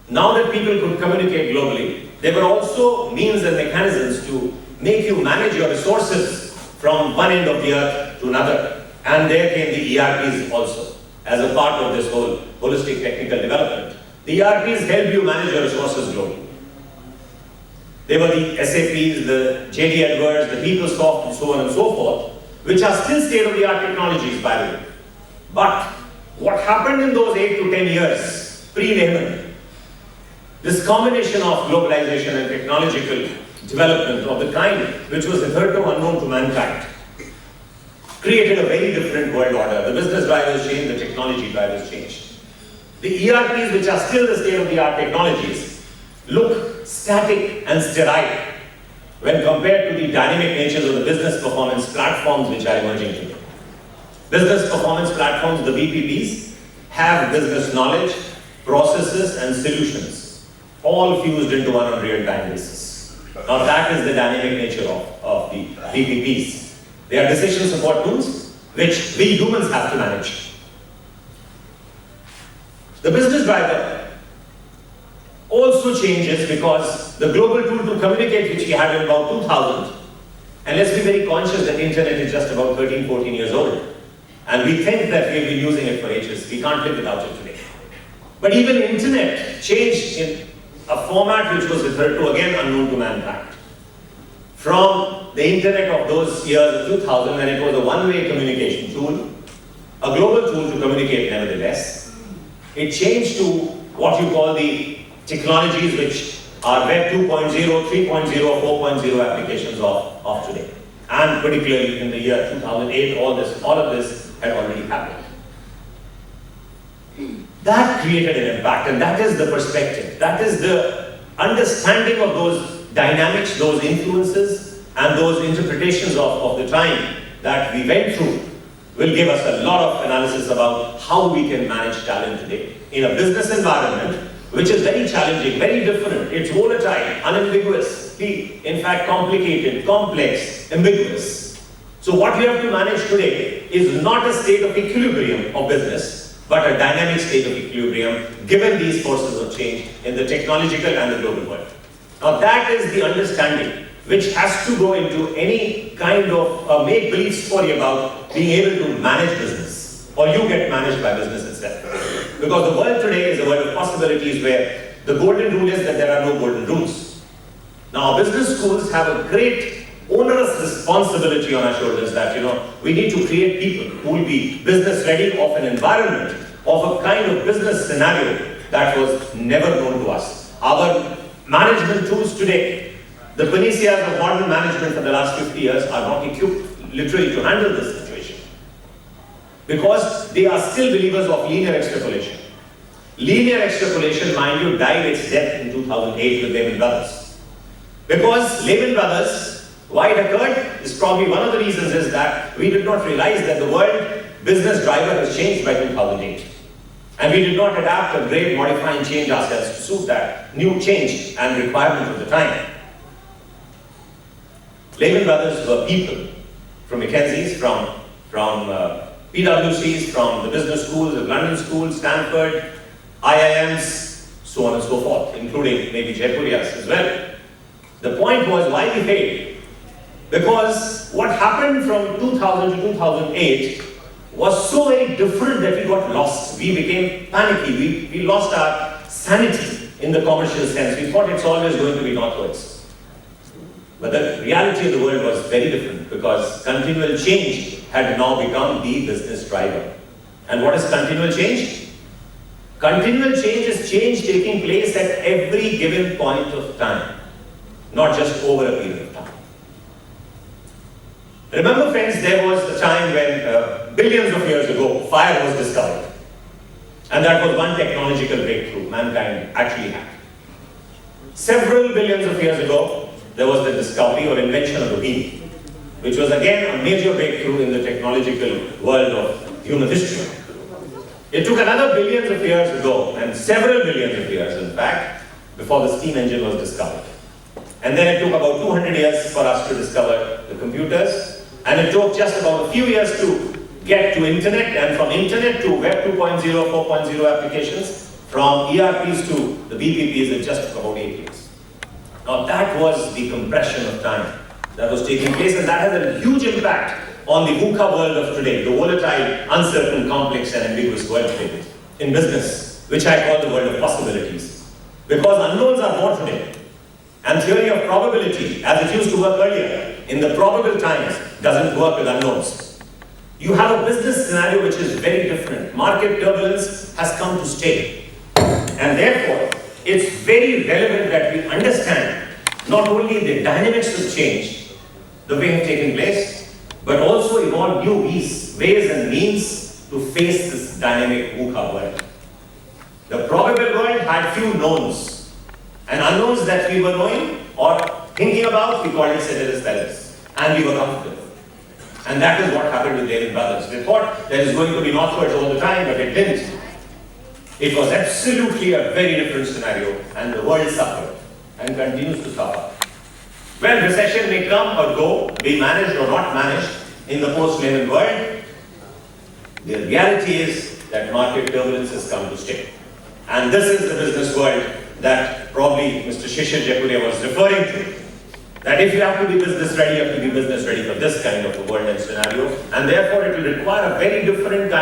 Now that people could communicate globally, there were also means and mechanisms to make you manage your resources from one end of the earth to another. And there came the ERPs also, as a part of this whole holistic technical development. The ERPs help you manage your resources globally. They were the SAPs, the JD Edwards, the PeopleSoft, and so on and so forth, which are still state-of-the-art technologies, by the way. But what happened in those 8 to 10 years, pre-Lehman, this combination of globalization and technological development of the kind which was hitherto unknown to mankind, created a very different world order. The business drivers changed, the technology drivers changed. The ERPs, which are still the state-of-the-art technologies, look static and sterile when compared to the dynamic natures of the business performance platforms which are emerging today. Business performance platforms, the BPPs, have business knowledge, processes, and solutions, all fused into one on real-time basis. Now that is the dynamic nature of the BPPs. They are decision support tools which we humans have to manage. The business driver also changes because the global tool to communicate which we had in about 2000, and let's be very conscious that internet is just about 13, 14 years old. And we think that we've been using it for ages. We can't live without it today. But even internet changed in a format which was referred to again unknown to mankind. From the internet of those years of 2000, when it was a one-way communication tool, a global tool to communicate nevertheless, it changed to what you call the technologies which are Web 2.0, 3.0, 4.0 applications of today. And particularly in the year 2008, all of this had already happened. That created an impact, and that is the perspective. That is the understanding of those dynamics, those influences, and those interpretations of the time that we went through will give us a lot of analysis about how we can manage talent today in a business environment which is very challenging, very different. It's volatile, unambiguous, in fact complicated, complex, ambiguous. So what we have to manage today is not a state of equilibrium of business, but a dynamic state of equilibrium given these forces of change in the technological and the global world. Now that is the understanding which has to go into any kind of make-believe story about being able to manage business, or you get managed by business itself. Because the world today is a world of possibilities where the golden rule is that there are no golden rules. Now business schools have a great onerous responsibility on our shoulders that, we need to create people who will be business ready of an environment, of a kind of business scenario that was never known to us. Our management tools today, the panaceas of modern management for the last 50 years are not equipped literally to handle this situation. Because they are still believers of linear extrapolation. Linear extrapolation, mind you, died its death in 2008 with Lehman Brothers. Because Lehman Brothers, why it occurred is probably one of the reasons is that we did not realize that the world business driver has changed by 2008. And we did not adapt a great modify and change ourselves to suit that new change and requirement of the time. Lehman Brothers were people from McKinsey's, from PwC's, from the business schools, the London schools, Stanford, IIMs, so on and so forth, including maybe Jaipurias as well. The point was why we failed. Because what happened from 2000 to 2008 was so very different that we got lost. We became panicky. We lost our sanity in the commercial sense. We thought it's always going to be northwards. But the reality of the world was very different because continual change had now become the business driver. And what is continual change? Continual change is change taking place at every given point of time, not just over a period of time. Remember, friends, there was a time when billions of years ago, fire was discovered. And that was one technological breakthrough mankind actually had. Several billions of years ago, there was the discovery or invention of the beam, which was again a major breakthrough in the technological world of human history. It took another billions of years ago, and several billions of years in fact, before the steam engine was discovered. And then it took about 200 years for us to discover the computers, and it took just about a few years to get to internet, and from internet to Web 2.0, 4.0 applications, from ERPs to the BPPs in just about 8 years. Now that was the compression of time that was taking place, and that has a huge impact on the VUCA world of today, the volatile, uncertain, complex and ambiguous world today in business, which I call the world of possibilities. Because unknowns are more today. And theory of probability, as it used to work earlier, in the probable times, doesn't work with unknowns. You have a business scenario which is very different. Market turbulence has come to stay. And therefore, it's very relevant that we understand not only the dynamics of change, the way have taken place, but also evolve new ways and means to face this dynamic VUCA world. The probable world had few knowns, and unknowns that we were knowing or thinking about, we called it ceteris paribus, and we were comfortable. And that is what happened with Lehman Brothers. They thought there is going to be northwards all the time, but it didn't. It was absolutely a very different scenario, and the world suffered and continues to suffer. Well, recession may come or go, be managed or not managed in the post-Lehman world. The reality is that market turbulence has come to stay. And this is the business world that probably Mr. Shishir Jakuria was referring to. That if you have to be business ready, you have to be business ready for this kind of a world and scenario. And therefore, it will require a very different kind